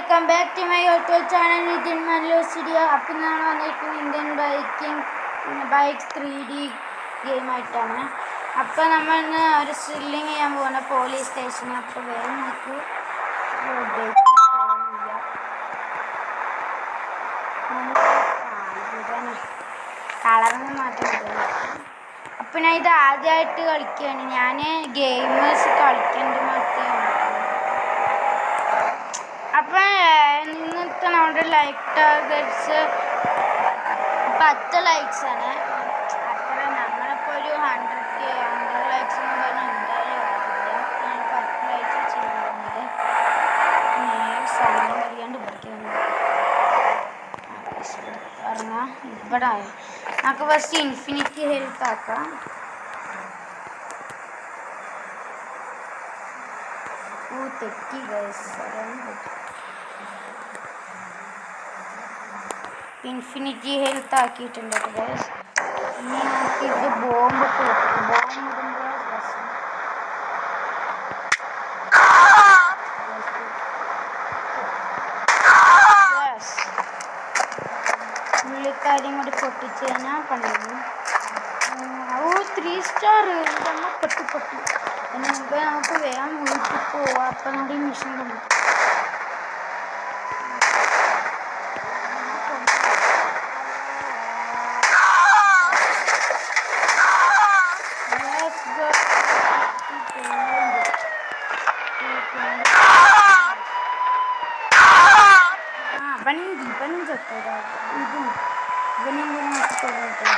Welcome back to my YouTube channel Nithin Mallu studio. അപ്പം ഞാൻ വന്നിരിക്കുന്നത് ഇന്ത്യൻ ബൈക്ക് 3D ഗെയിമായിട്ടാണ്. അപ്പം നമ്മൾ ഇന്ന് ഒരു സ്ട്രില്ലിങ് ചെയ്യാൻ പോകുന്ന പോലീസ് സ്റ്റേഷന്. അപ്പോൾ വേഗം നമുക്ക് കളറൊന്നും മാറ്റം കിട്ടില്ല. അപ്പം ഞാൻ ഇത് ആദ്യമായിട്ട് കളിക്കുകയാണ്. ഞാൻ ഗെയിമേഴ്സ് കളിക്കേണ്ട മാത്രമേ. അപ്പം ഇന്നത്തെ നമ്മുടെ ലൈക്ക് ടാർഗറ്റ്സ് 10 ലൈക്സാണ്. അത്ര നമ്മളിപ്പോൾ ഒരു 100 ലൈക്സ് എന്ന് പറഞ്ഞാൽ എന്തായാലും ആവില്ല. ഞാൻ 10 ലൈക്സ് ചെയ്യുന്നത് സമയം കഴിയാണ്ട് പഠിക്കുന്നത് പറഞ്ഞാൽ ഇവിടെ നമുക്ക് ഫസ്റ്റ് ഇൻഫിനിറ്റി ഹെൽത്ത് ആക്കാം. തെറ്റി ഇൻഫിനിറ്റി ഹെൽത്ത് ആക്കിയിട്ടുണ്ട് ഗൈസ്. ഇനി നമുക്ക് ഇത് ബോംബ് പുള്ളിക്കാര്യം കൂടി പൊട്ടിച്ച് കഴിഞ്ഞാൽ കണ്ടു. 3 സ്റ്റാർ നമ്മൾ പൊട്ടി. അതിന് മുമ്പേ നമുക്ക് വേഗം വീട്ടിൽ പോവാം. അപ്പം നമ്മുടെ മിഷൻ കൊണ്ടു. ഇവനും ചത്തത് ഇവനും നോക്കിക്കൊണ്ടിട്ട്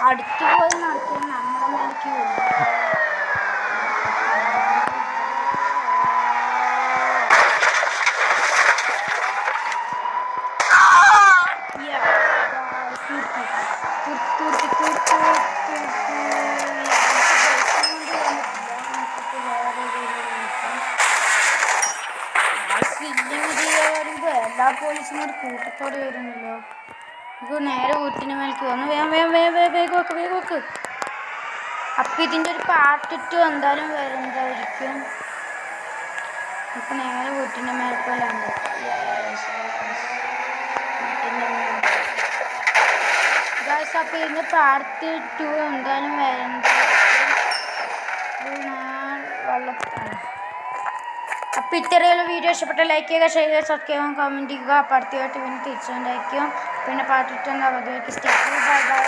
അടുത്തു പോയി നടത്തിയാൽ നമ്മുടെ മേലേക്ക് വരും. എല്ലാ പോലീസും ഒരു കൂട്ടത്തോടെ വരുന്നല്ലോ. നമുക്ക് നേരെ വീട്ടിന് മേലേക്ക് വന്നു. വേഗം വെക്ക്. അപ്പം ഇതിൻ്റെ ഒരു പാർട്ട് 2 എന്തായാലും വരുന്നതായിരിക്കും. നമുക്ക് നേരെ വീട്ടിൻ്റെ മേലേക്ക് വരാൻ ഗൈസ്. അപ്പം ഇതിൻ്റെ പാർട്ട് 2 എന്തായാലും വരുന്നതായിരിക്കും. വെള്ളത്താണ്. അപ്പോൾ ഇത്രയുള്ള വീഡിയോ ഇഷ്ടപ്പെട്ട ലൈക്ക് ചെയ്യുക, ഷെയർ ചെയ്യുക, സബ്സ്ക്രൈബ് ചെയ്യുക, കമൻറ്റ് ചെയ്യുക. അപ്പോൾ അടുത്തതായിട്ട് പിന്നെ തിരിച്ചുകൊണ്ടായിരിക്കും. പിന്നെ പാർട്ട് 2 എന്താ പറയുക. Stay bye bye.